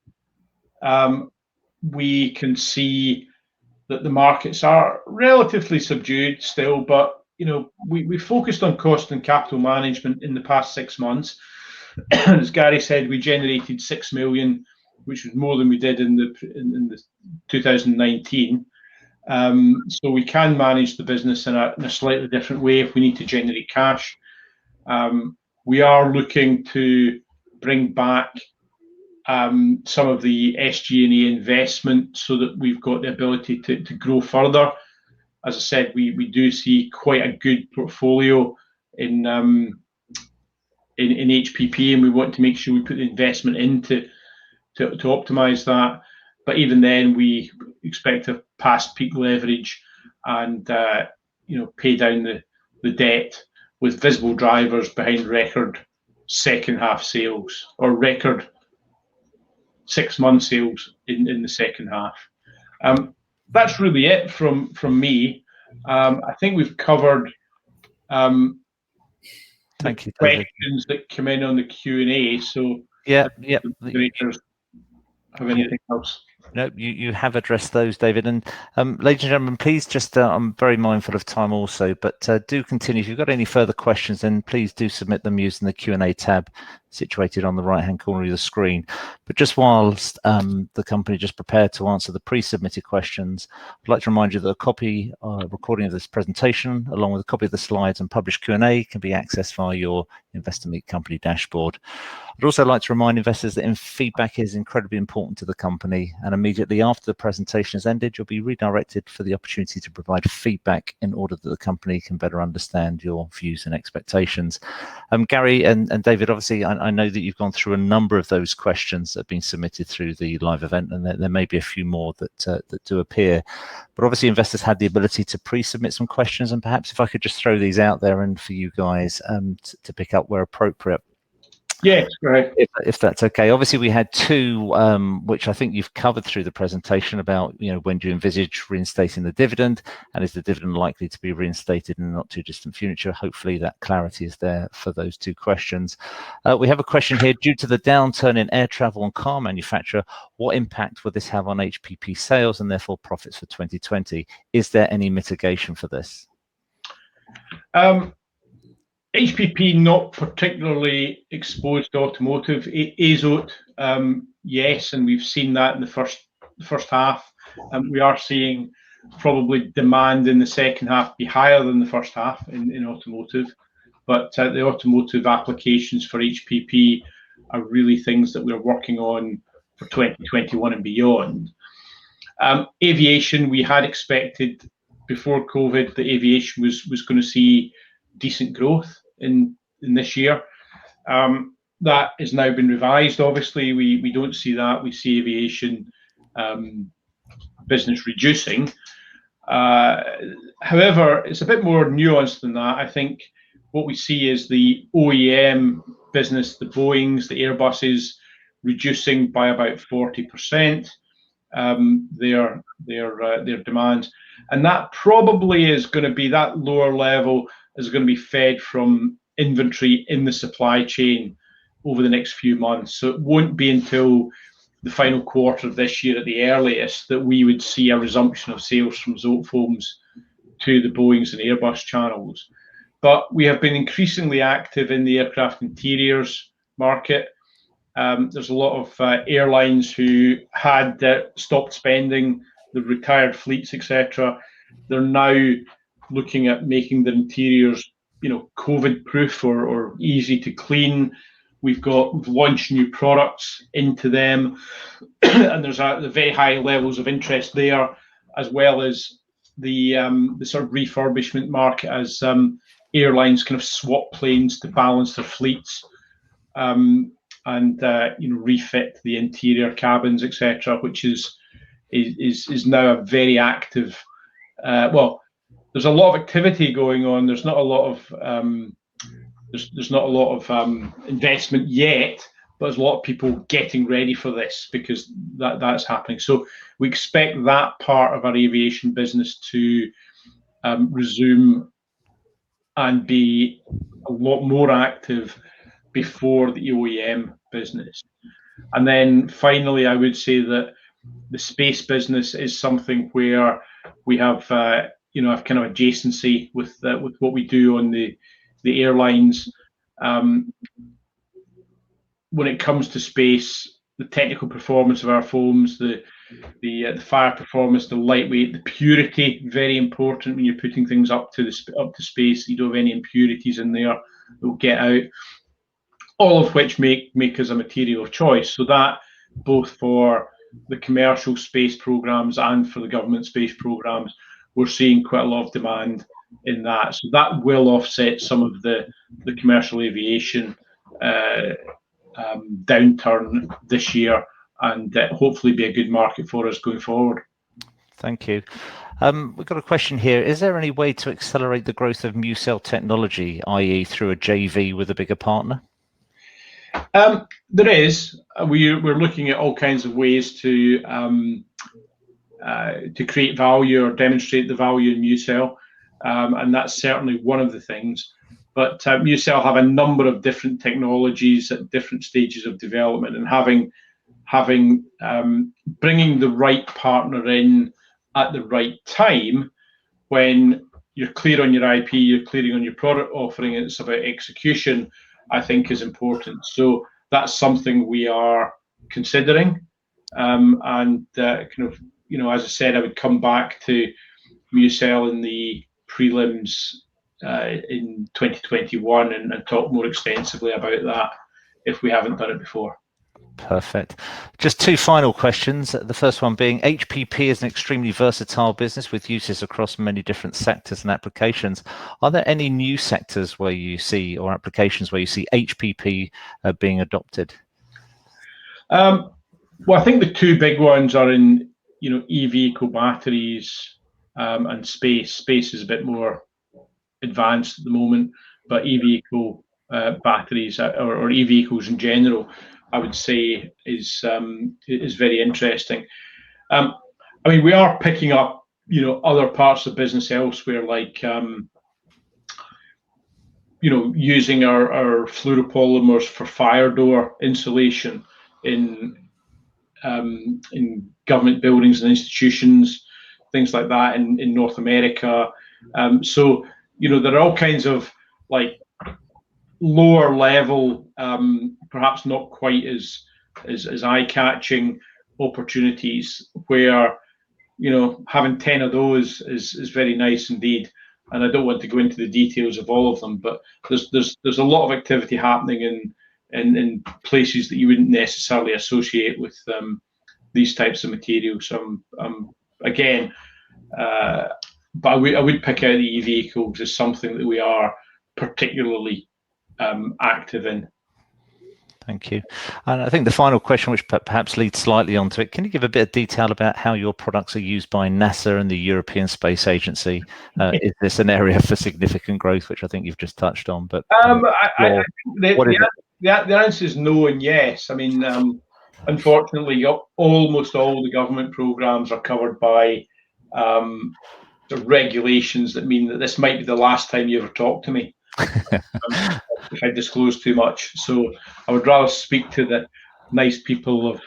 We can see that the markets are relatively subdued still, but we focused on cost and capital management in the past 6 months. As Gary said, we generated 6 million, which was more than we did in the 2019. So we can manage the business in a slightly different way if we need to generate cash. We are looking to bring back some of the SG&A investment so that we've got the ability to grow further. As I said, we do see quite a good portfolio in HPP, and we want to make sure we put the investment in to optimize that. But even then, we expect to pass peak leverage and pay down the debt with visible drivers behind record second half sales or record 6-month sales in the second half. That's really it from me. I think we've covered Thank you, David. questions that come in on the Q&A. So yeah. Have anything else? No, you have addressed those, David. And ladies and gentlemen, please just, I'm very mindful of time also, but do continue. If you've got any further questions, then please do submit them using the Q&A tab situated on the right-hand corner of the screen. But just whilst the company just prepared to answer the pre-submitted questions, I'd like to remind you that a recording of this presentation, along with a copy of the slides and published Q&A, can be accessed via your Investor Meet Company dashboard. I'd also like to remind investors that feedback is incredibly important to the company, and immediately after the presentation has ended, you'll be redirected for the opportunity to provide feedback in order that the company can better understand your views and expectations. Gary and David, obviously, I know that you've gone through a number of those questions that have been submitted through the live event, and there may be a few more that do appear. But obviously, investors had the ability to pre-submit some questions, and perhaps if I could just throw these out there and for you guys to pick up where appropriate. Yes, great. If that's okay. Obviously, we had two, which I think you've covered through the presentation about, when do you envisage reinstating the dividend, and is the dividend likely to be reinstated in the not too distant future? Hopefully that clarity is there for those two questions. We have a question here. Due to the downturn in air travel and car manufacture, what impact will this have on HPP sales and therefore profits for 2020? Is there any mitigation for this? HPP not particularly exposed to automotive. Azote, yes, and we've seen that in the first half. We are seeing probably demand in the second half be higher than the first half in automotive, but the automotive applications for HPP are really things that we're working on for 2021 and beyond. Aviation, we had expected before COVID that aviation was going to see decent growth in this year. That has now been revised. Obviously, we don't see that. We see aviation business reducing. However, it's a bit more nuanced than that. I think what we see is the OEM business, the Boeings, the Airbuses, reducing by about 40% their demand, and that probably is going to be, that lower level is going to be fed from inventory in the supply chain over the next few months. So it won't be until the final quarter of this year at the earliest that we would see a resumption of sales from ZOTEFOAMS to the Boeings and Airbus channels. But we have been increasingly active in the aircraft interiors market. There's a lot of airlines who had stopped spending, the retired fleets, etc. They're now looking at making the interiors, COVID proof or easy to clean. We've launched new products into them, and there's the very high levels of interest there, as well as the sort of refurbishment market as airlines kind of swap planes to balance their fleets and refit the interior cabins, etc., which is now a very active well, there's a lot of activity going on. There's not a lot of there's not a lot of investment yet, but there's a lot of people getting ready for this because that's happening. So we expect that part of our aviation business to resume and be a lot more active before the OEM business. And then finally, I would say that the space business is something where we have a kind of adjacency with what we do on the airlines. When it comes to space, the technical performance of our foams, the fire performance, the lightweight, the purity, very important when you're putting things up to space. You don't have any impurities in there that will get out. All of which make us a material of choice. So that both for the commercial space programs and for the government space programs, we're seeing quite a lot of demand in that. So that will offset some of the commercial aviation downturn this year, and hopefully be a good market for us going forward. Thank you. We've got a question here. Is there any way to accelerate the growth of MuCell technology, i.e. through a JV with a bigger partner? There is. We're looking at all kinds of ways to create value or demonstrate the value in MuCell, and that's certainly one of the things. But MuCell have a number of different technologies at different stages of development, and bringing the right partner in at the right time when you're clear on your IP, you're clear on your product offering, and it's about execution, I think is important. So that's something we are considering, and kind of, as I said, I would come back to MuCell in the prelims in 2021 and talk more extensively about that if we haven't done it before. Perfect. Just two final questions. The first one being, HPP is an extremely versatile business with uses across many different sectors and applications. Are there any new sectors where you see, or applications where you see HPP being adopted? Well, I think the two big ones are in e-vehicle batteries and space. Space is a bit more advanced at the moment, but e-vehicle batteries or e-vehicles in general, I would say is very interesting. I mean, we are picking up other parts of business elsewhere, like using our fluoropolymers for fire door insulation in government buildings and institutions, things like that in North America. So there are all kinds of like lower level, perhaps not quite as eye-catching opportunities where having 10 of those is very nice indeed. And I don't want to go into the details of all of them, but there's a lot of activity happening in places that you wouldn't necessarily associate with these types of materials. Again, but I would pick out the e-vehicles as something that we are particularly active in. Thank you. And I think the final question, which perhaps leads slightly onto it, can you give a bit of detail about how your products are used by NASA and the European Space Agency? Is this an area for significant growth, which I think you've just touched on? But the answer is no and yes. I mean, unfortunately, almost all the government programs are covered by the regulations that mean that this might be the last time you ever talk to me. If I disclose too much, so I would rather speak to the nice people of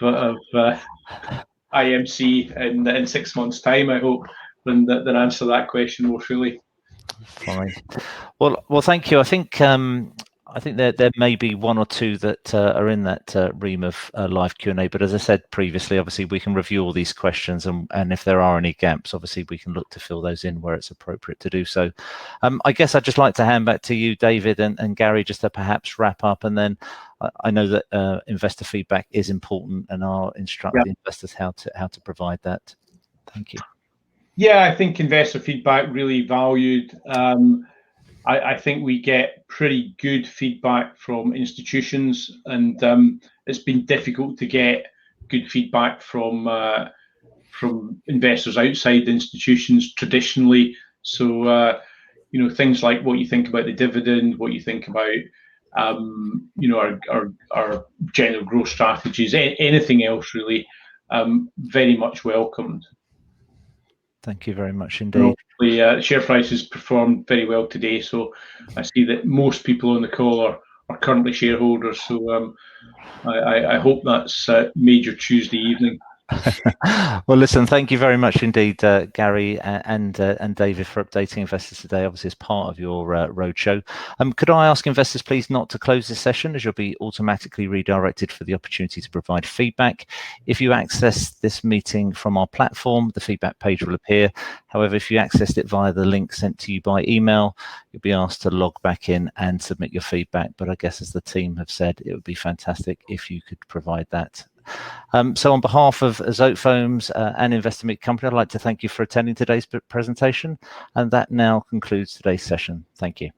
IMC in 6 months' time, I hope, than answer that question more fully. Fine. Well, thank you. I think there may be one or two that are in that ream of live Q&A, but as I said previously, obviously we can review all these questions, and if there are any gaps, obviously we can look to fill those in where it's appropriate to do so. I guess I'd just like to hand back to you, David and Gary, just to perhaps wrap up, and then I know that investor feedback is important, and I'll instruct the investors how to provide that. Thank you. Yeah, I think investor feedback really valued. I think we get pretty good feedback from institutions, and it's been difficult to get good feedback from investors outside institutions traditionally. So things like what you think about the dividend, what you think about our general growth strategies, anything else really, very much welcomed. Thank you very much indeed. Share prices performed very well today, so I see that most people on the call are currently shareholders. So I hope that's made your Tuesday evening. Well, listen, thank you very much indeed, Gary and David, for updating investors today, obviously as part of your roadshow. Could I ask investors please not to close this session, as you'll be automatically redirected for the opportunity to provide feedback. If you access this meeting from our platform, the feedback page will appear. However, if you accessed it via the link sent to you by email, you'll be asked to log back in and submit your feedback. But I guess, as the team have said, it would be fantastic if you could provide that. So on behalf of ZOTEFOAMS and Investor Meet Company, I'd like to thank you for attending today's presentation, and that now concludes today's session. Thank you.